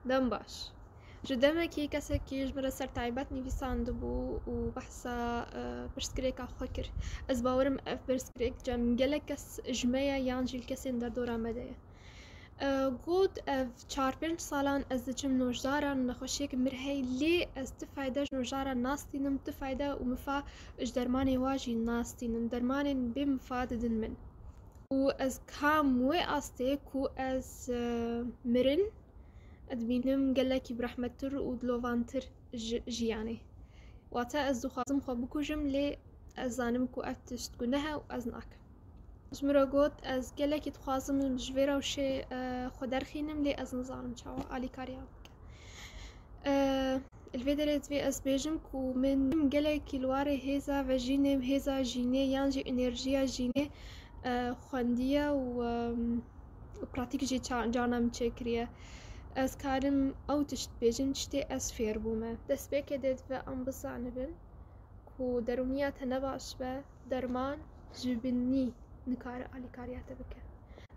دەم باش ji demekî kesekî ji me re ser taybet nivîsandibû û behsa pirsgirêka xwe kir. Ez bawerim ev pirsgirêk cem gelek kes ji me ye yan jî li kesên derdora me de ye. Got ev 4-5 salan ez diçim nojdaran nexweşiyek mir hey lê ez ti fayda ji nojdaran nastînim, ti fayda û mifa ji dermanê wa jî nastînim. Dermanên bê mifa didin min. û ez kam wê astê ku ez mirin dibînim gelekî birehmettir û dilovantir ji jiyanê. Wate ez dixwazim xwe bikujim lê ez zanim ku ev tişt gunehe û ez nakim. Ji min re got ez gelekî dixwazim ji vê rewşê xwe derxînim lê ez nizanim çawa alîkariya bike. Li vê derê divê ez bêjim ku min gelekî li warê hêza vejînê, hêza jînê yan jî enerjiya jînê xwendiye û pratik jî carna min çêkiriye. Ez karim ew tişt bêjim tiştê ez fêr bûme. Destpêkê dê divê em bizanibin ku derûniya te ne baş be, derman ji binî nikare alîkariya te bike.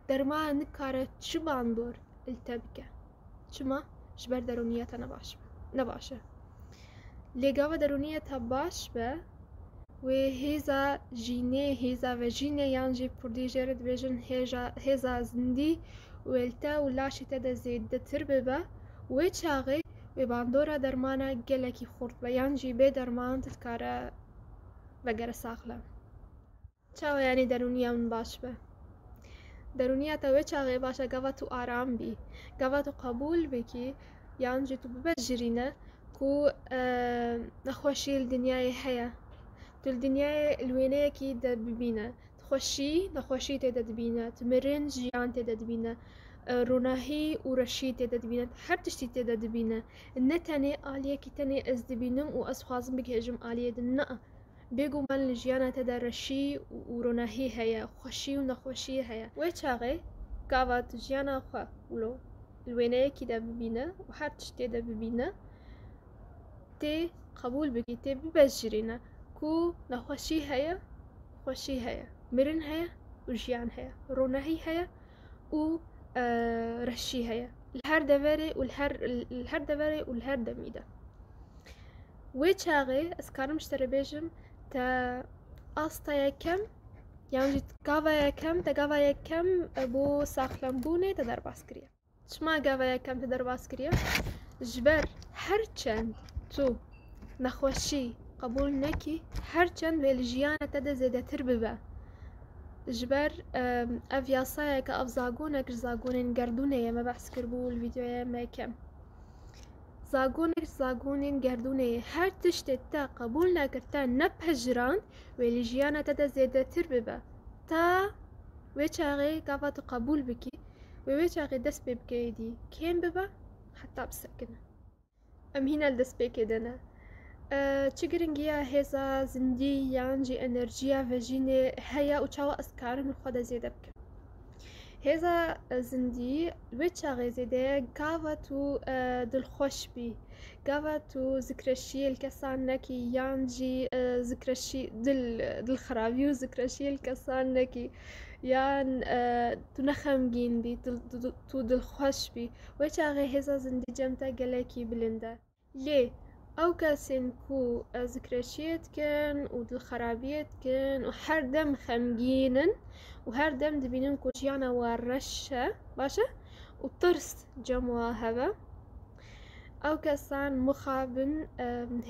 Derman nikare çi bandor li te bike. Çima? Ji ber derûniya te ne baş e. Lê gava derûniya te baş be wê hêza jînê, hêza vejînê yan jî Kurdî jê re dibêjin hêza zindî wê li te û laşê te de zêdetir bibe, wê çaxê wê bandora dermana gelekî xurt be yan jî bê derman tu dikare vegere saxlem. Çawa yanî derûniya min baş be? Derûniya te wê çaxê baş e gava tu aram bî, gava tu qebûl bikî yan jî tu bibejirîne ku nexweşî li dinyayê heye. Tu li dinyayê li wêneyekî de bibîne. Xweşî, nexweşî tê de dibîne, tu mirin jiyan tê de dibîne, ronahî û reşî tê de dibîne, her tiştî tê de dibîne. Ne tenê aliyekî tenê ez dibînim û ez xwazim bigihêjim aliyê din na. Bêguman li jiyana te de reşî û ronahî heye, xweşî û nexweşî heye. Wê çaxê gava tu jiyana xwe li wêneyekî de bibîne û her tiştê de bibîne, tê qebûl bikî, tê bibejirîne ku nexweşî heye, xweşî heye, mirin heye û jiyan heye, ronahî heye û reşî heye. Li her deverê û li her demî de. Wê çaxê ez karim ji te re bêjim te asta yekem yan jî gava yekem te gava yekem bo saxlembûnê te derbas kiriye. Çima gava yekem te derbas kiriye? Ji ber her çend tu nexweşî qebûl nekî, her çend wê li jiyana te de zêdetir bibe. Ji ber ev yasayeke, ev zagonek ji zagonên gerdûnê ye me behs kirbû li vîdeoya me yekem. Zagonek ji zagonên gerdûnê ye her tiştê te qebûl nekir, te nepejirand wê li jiyana te de zêdetir bibe. Ta wê çaxê gava tu qebûl bikî wê wê çaxê dest pê bike êdî kêm bibe heta bisekine. Em hîne li destpêkê de ne. Çi giringiya hêza zindî yan jî enerjiya vejînê heye û çawa ez karim li xwe de zêde bikim. Hêza zindî wê çaxê zêde ye gava tu dilxweş bî, gava tu zikreşiyê li kesan nekî yan jî dilxirabî û zikreşiyê li kesan nekî yan tu nexemgîn bî, tu dilxweş bî. Wê çaxê hêza zindî cem te gelekî bilind e. Lê ew kesên ku zikreşiyê dikin û dilxerabiyê dikin û her dem xemgînin û her dem dibînin ku jiyana wan reş e, baş e û tirs cem wa hebe, ew kesan mixabin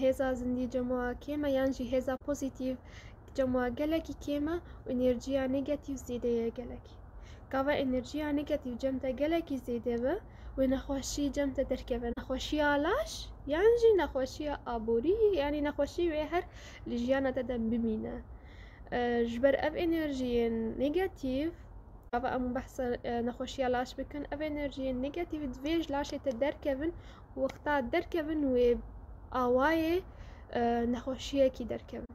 hêza zindî cem wa kêm e yan jî hêza pozîtîv cem wa gelekî kêm e û enerjiya negatîv zêde ye gelekî. Gava enerjiya negatîv cem te gelekî zêde be wê nexweşî cem te derkeve. Nexweşiya laş yan jî nexweşiya aborî yanî nexweşî wê her li jiyana te de bimîne. Ji ber ev enerjiyên negatîv, gava em behsa nexweşiya laş bikin, ev enerjiyên negatîv divê ji laşê te derkevin û wexta derkevin wê awayê nexweşiyekî derkevin.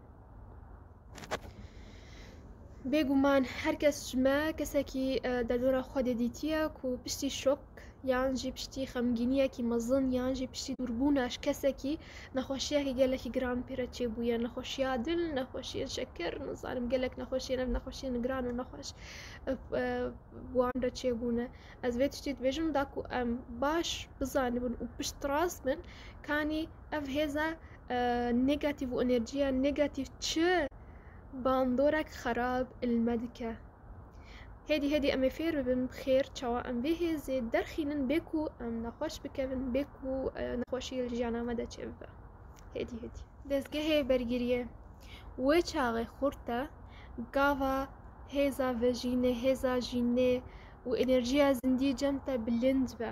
Bêguman her kes ji me kesekî derdora xwe de dîtiye ku piştî şok یان جی پشتی خەمگینیەکی مەزن یان جی پشتی دووربووناش کەسێکی نەخۆشیەکی گەلێکی گران پێرە چێبوویە، نەخۆشیە دل، نەخۆشیە شەکر، نزانم گەلێک نەخۆشیە نەخۆشیە نگران و نەخۆش وانرە چێبوونە. ئەس بێت شتیت بێژم داکو ئەم باش بزانبن و پشت ڕاست بن کانی ئەف هێزە نێگاتیڤ و ئەنێرجیە نێگاتیڤ چ باندۆرێک خەراب المەدکە. هێدی ئەمێ فێر ببن بخێر چاوە ئەم بێ هێزێ دەرخینن بێکو ئەم نەخۆش بکەون بێکو نەخۆشی ژیانامەدە چێ ببە. هێدی دەستگەهێ بەرگریە وێ چاغێ خورتە گاڤە هێزا ڤەژینێ هێزا ژینێ و ئەنێرژیە زیندی جەمتە بلند بە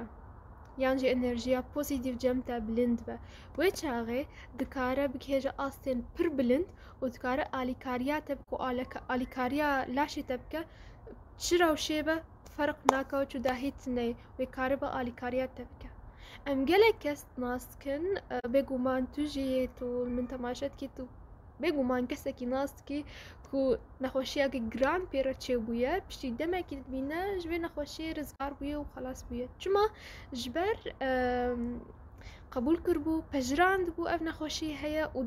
یان جی ئەنێرژیە پۆزیتیڤ جەمتە بلند بە. وێ چاغێ دکارە بکێژە ئاستێن پڕ بلند و دکارە ئالیکاریە تەبکە و ئالیکاریە لاشی تەبکە چرا و شێبە فەرق ناکەوت و داهیتنەی وێ کارە بە ئالیکاریە تەبکە. ئەم گەلێک کەس ناستکن بێگومان توژێت و من تەماشەتکیت و بێگومان کەسێکی ناستکی کو نەخۆشیەکی گران پێرە چێبوویە پشتی دەمێکی بینە ژوێ نەخۆشی ڕزگار بوویە و خەلاص بوویە چما ژبەر قبول کردبوو پەژراند بوو ئەف نەخۆشی هەیە و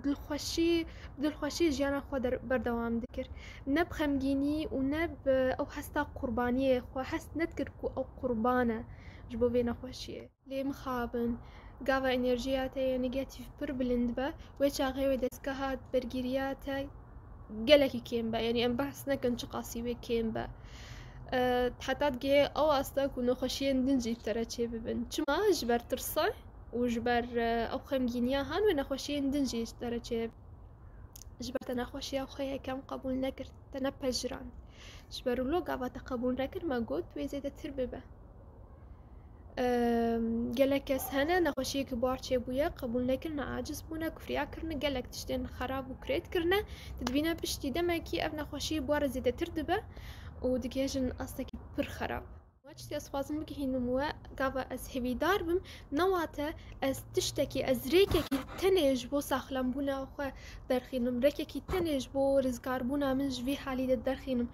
دڵخۆشی ژیانە خۆ بەردەوام دەکرد نە بخەمگینی و نە ئەو هەستا قوربانیە خۆ هەست نەتکرد و ئەو قوربانە ji bo vê nexweşiyê lê mixabin gava enerjiya te yê negatif pir bilind be wê çaxê wê destgeha bergiriya te gelekî kêm be yanî em behs nekin çi qasî wê kêm be heta digihê ew asta ku nexweşiyên din jî tere çê bibin çima ji ber tirsa û ji ber ew xemgîniya han wê nexweşiyên din jî tere çê ji ber te nexweşiya xwe yekem qebûl nekir te nepejirand ji ber lo gava te qebûl nekir me got wê zêdetir bibe. gelek kes hene nexweşiyekî bar çêbûye qebûl nekirine aciz bûne kufriya kirine gelek tiştên xerab û kirêt kirine tu dibîne piştî demekî ev nexweşiyê bar zêdetir dibe û digihêjin astekî pir xerab. Tiştê ez xwazim bigihînim we gava ez hêvîdar bim newate ez tiştekî ez rêkekî tenê ji bo saxlembûna xwe derxînim rêkekî tenê ji bo rizgarbûna min ji vê halî de derxînim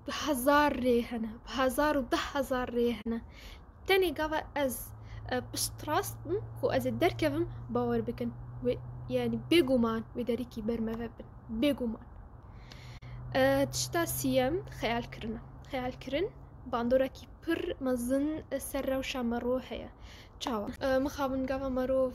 bi hezar rê hene bi hezar û deh hezar rê hene tenê gava ez pişt rast bim ku ez ê derkevim bawer bikin yanî bêguman wê derîkî bermeve bin bêguman. Tişta sîyem xeyalkirin bandorekî pir mezin ser rewşa merov heye çawa mixabin gava merov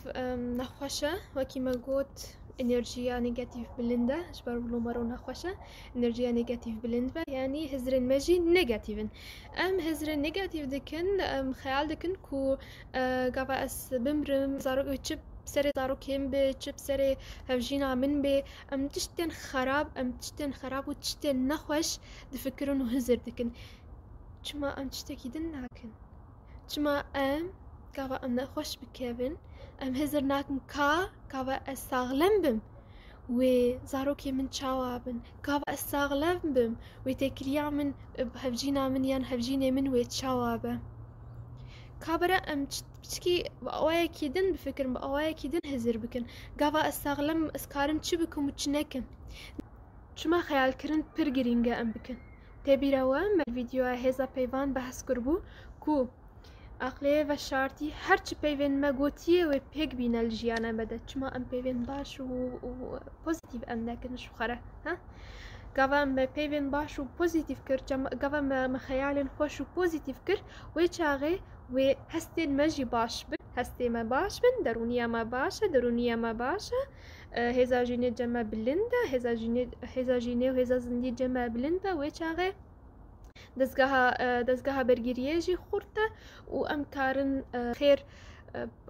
nexweş e wekî me got enerjiya negatif bilind e ji ber wilo merov nexweş e enerjiya negatif bilind be yanî hizrên me jî negatîvin em hizrên negatif dikin xeyal dikin ku gava ez bimrim zarok çi serê zarokên bê çi serê hevjîna min bê em tiştên xerab û tiştên nexweş difikirin û hizir dikin çima em tiştekî din nakin çima em gava em nexweş bikevin em hizir nakin ka gava ez saxlem bim wê zarokê min çawa bin gava ez saxlem bim wê têkiliya min hevjîna min yan hevjînê min wê çawa be kabere em piştî bi awayekî din bifikirin bi awayekî din hizir bikin gava ez saxlem ez karim çi bikim û çi nekim çima xeyalkirin pir girîng e em bikin. Têbîra we me vîdyoya hêza peyvan behs kiribû ku aqlê ve şartî her çi peyvên me gotiye wê pêk bîne li jiyana me de çima em peyvên baş û pozîtîv em nekin ji xwe re gava me peyvên baş û pozîtîv kir gava me xeyalên xweş û pozîtîv kir wê çaxê wê hestên me jî baş bin hestê me baş bin derûniya me baş e derûniya me baş e hêza jînê cem me bilind e hêza jînê û hêza zindî cem me bilind e wê çaxê destgeha bergiriyê jî xurt e û em karin xêr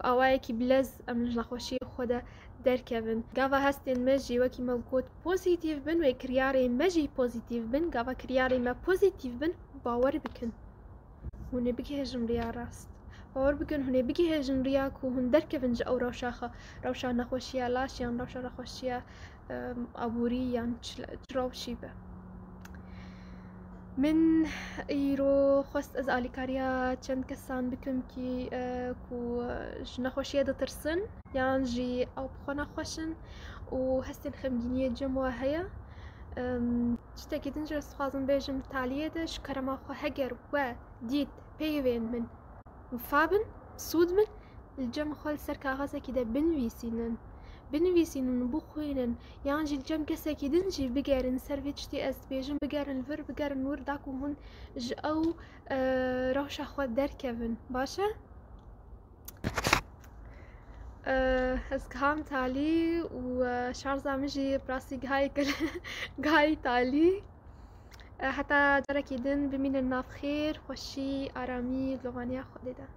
awayekî bilez em ji nexweşiyê xwe de derkevin gava hestên me jî wekî me got pozîtîv bin wê kiryarên me jî pozîtîv bin gava kiryarên me pozîtîv bin bawer bikin hûn ê bigihêjin riya rast bawer bikin hûn ê bigihêjin riya ku hûn derkevin ji ew rewşa nexweşiya laş yan rewşa nexweşiya aborî yan çi rewşî be. Min îro xwest ez alîkariya çend kesan bikim kî ku ji nexweşiyê ditirsin yan jî ew bi xwe nexweşin û hestên xemgîniyê cem we heye tiştekî din jî ez dixwazim bêjim taliyê de ji kerema xwe heger we dît peyvên min فابن سود من الجم خال سر كاغازة كده بنویسینن بخوینن یان جی الجم کسی دنجی بگرن سرویچ تی از بیجن بگرن ور بگرن ور داکو هون ج او روش خود در کبن باشه از کام تالی و شارزا مجي براسي جاي كل جاي تالی حتى جرى كيدن بمين الناف خير خوشي آرامی لغانيا خودي ده